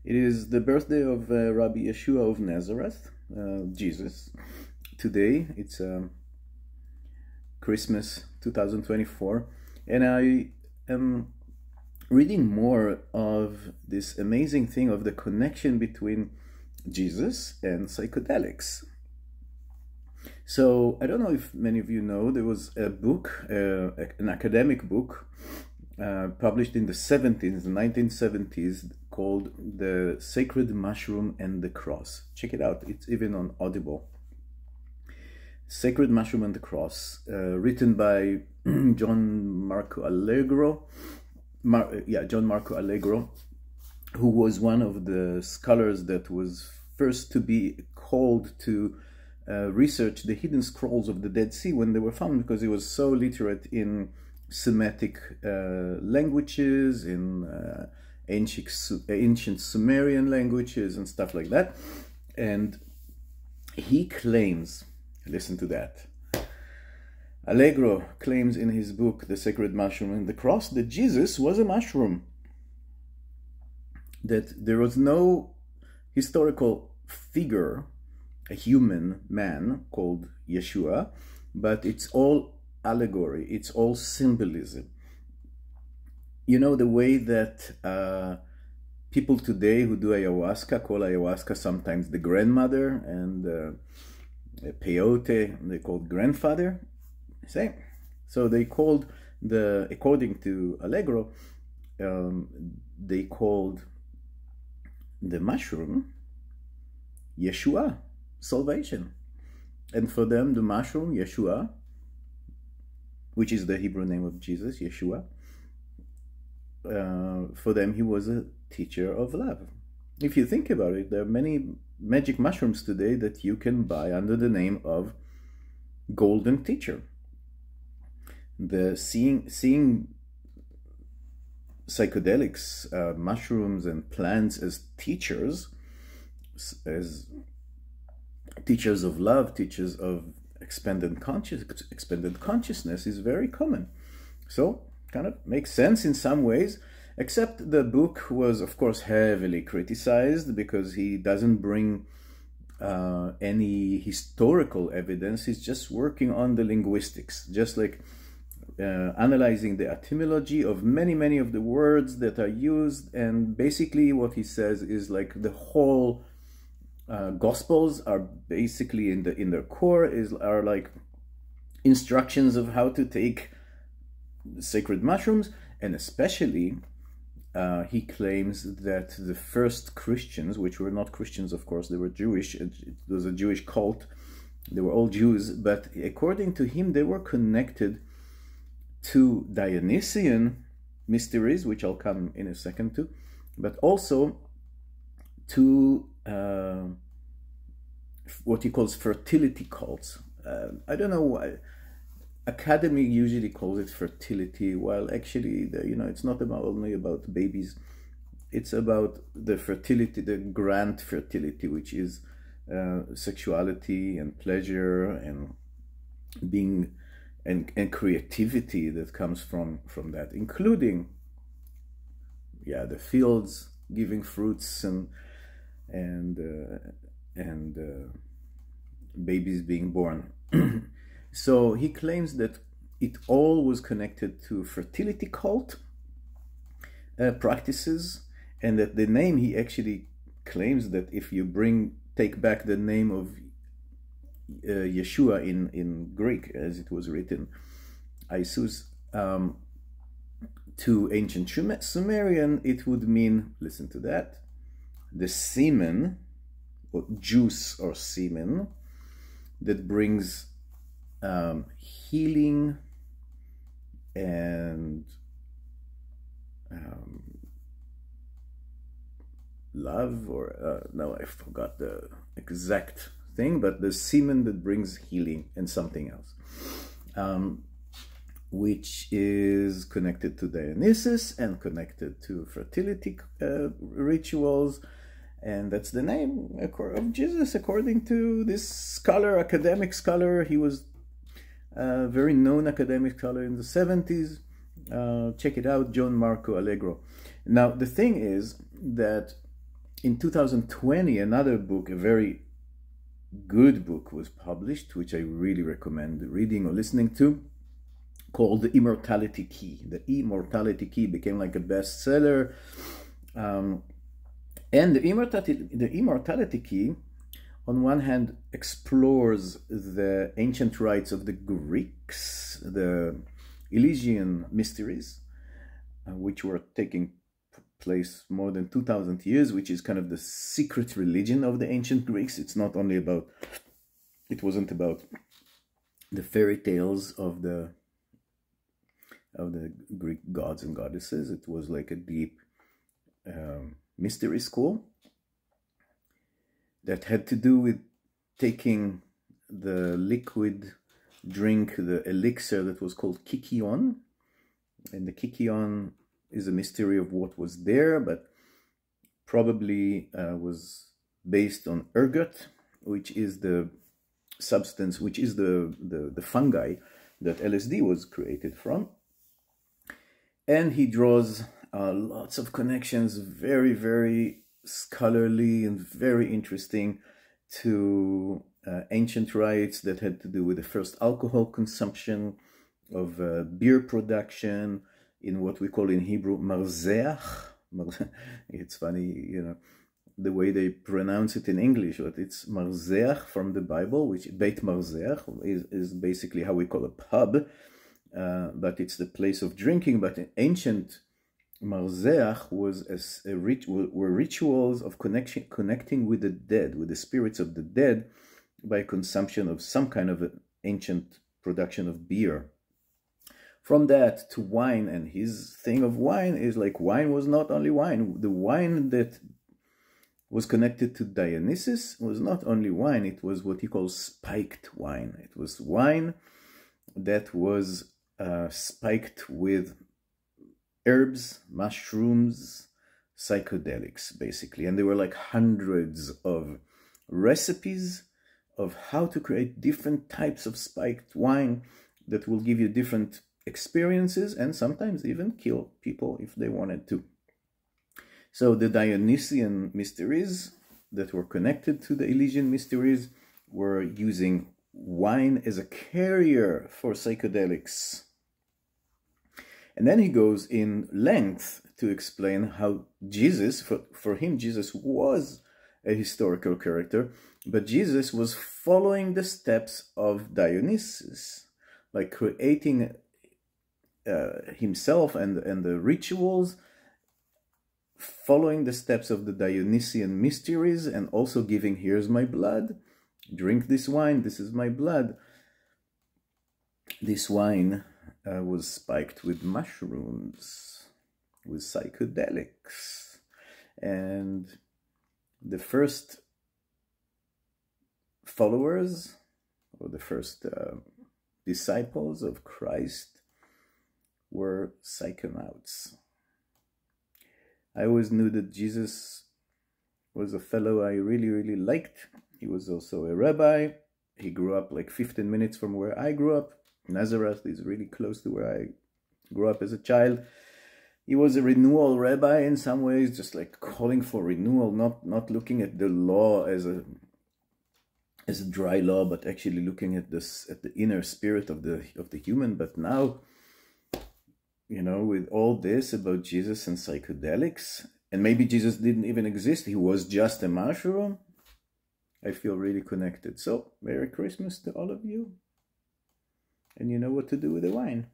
It is the birthday of Rabbi Yeshua of Nazareth, Jesus. Today, it's Christmas 2024, and I am reading more of this amazing thing of the connection between Jesus and psychedelics. So I don't know if many of you know, there was a book, an academic book, published in the 1970s, called The Sacred Mushroom and the Cross. Check it out, it's even on Audible. Sacred Mushroom and the Cross, written by John Marco Allegro. John Marco Allegro, who was one of the scholars that was first to be called to research the hidden scrolls of the Dead Sea when they were found, because he was so literate in Semitic languages, in ancient Sumerian languages and stuff like that. And he claims, listen to that, Allegro claims in his book, The Sacred Mushroom and the Cross, that Jesus was a mushroom. That there was no historical figure, a human man called Yeshua, but it's all allegory, it's all symbolism. You know, the way that people today who do ayahuasca call ayahuasca sometimes the grandmother, and peyote they called grandfather. Same. So they called according to Allegro, they called the mushroom Yeshua, salvation. And for them, the mushroom, Yeshua, which is the Hebrew name of Jesus, Yeshua, for them, he was a teacher of love. If you think about it, there are many magic mushrooms today that you can buy under the name of golden teacher. The seeing psychedelics, mushrooms and plants as teachers of love, teachers of expanded consciousness is very common. So kind of makes sense in some ways, except the book was of course heavily criticized because he doesn't bring any historical evidence. He's just working on the linguistics, just like analyzing the etymology of many of the words that are used. And basically what he says is like the whole Gospels are basically in their core are like instructions of how to take sacred mushrooms. And especially he claims that the first Christians, which were not Christians of course, they were Jewish, it was a Jewish cult, they were all Jews, but according to him they were connected to Dionysian mysteries, which I'll come in a second to, but also to what he calls fertility cults. I don't know why Academy usually calls it fertility, while actually it's not only about babies, it's about the fertility, the grand fertility, which is sexuality and pleasure and being and creativity that comes from that, including the fields giving fruits and babies being born. So he claims that it all was connected to fertility cult practices, and that the name, he actually claims that if you take back the name of Yeshua in Greek, as it was written, Isus, to ancient Sumerian, it would mean, listen to that, the semen, or juice or semen, that brings healing and love, or no, I forgot the exact thing, but the semen that brings healing and something else, which is connected to Dionysus and connected to fertility rituals. And that's the name of Jesus, according to this scholar, academic scholar. He was a very known academic scholar in the 70s. Check it out, John Marco Allegro. Now, the thing is that in 2020, another book, a very good book, was published, which I really recommend reading or listening to, called The Immortality Key. The Immortality Key became like a bestseller. And the Immortality Key, on one hand, explores the ancient rites of the Greeks, the Elegian mysteries, which were taking place more than 2,000 years, which is kind of the secret religion of the ancient Greeks. It wasn't about the fairy tales of the Greek gods and goddesses. It was like a deep mystery school that had to do with taking the liquid drink, the elixir that was called kikion. And the kikion is a mystery of what was there, but probably was based on ergot, which is the substance, which is the fungi that LSD was created from. And he draws lots of connections, very, very scholarly and very interesting, to ancient rites that had to do with the first alcohol consumption, of beer production, in what we call in Hebrew marzeach. It's funny, you know, the way they pronounce it in English, but it's marzeach from the Bible, which Beit Marzeach is basically how we call a pub, but it's the place of drinking. But in ancient marzeach was were rituals of connecting with the dead, with the spirits of the dead, by consumption of some kind of an ancient production of beer. From that to wine, and his thing of wine is like, wine was not only wine. The wine that was connected to Dionysus was not only wine, it was what he calls spiked wine. It was wine that was spiked with herbs, mushrooms, psychedelics, basically. And there were like hundreds of recipes of how to create different types of spiked wine that will give you different experiences and sometimes even kill people if they wanted to. So the Dionysian mysteries that were connected to the Elegian mysteries were using wine as a carrier for psychedelics. And then he goes in length to explain how Jesus, for him, Jesus was a historical character, but Jesus was following the steps of Dionysus, like creating himself and the rituals, following the steps of the Dionysian mysteries, and also giving, here's my blood, drink this wine, this is my blood. This wine was spiked with mushrooms, with psychedelics. And the first followers, or the first disciples of Christ, were psychonauts. I always knew that Jesus was a fellow I really, really liked. He was also a rabbi. He grew up like 15 minutes from where I grew up. Nazareth is really close to where I grew up as a child. He was a renewal rabbi in some ways, just like calling for renewal, not looking at the law as a dry law, but actually looking at the inner spirit of the human. But now, you know, with all this about Jesus and psychedelics, and maybe Jesus didn't even exist, he was just a mushroom, I feel really connected. So, Merry Christmas to all of you. And you know what to do with the wine.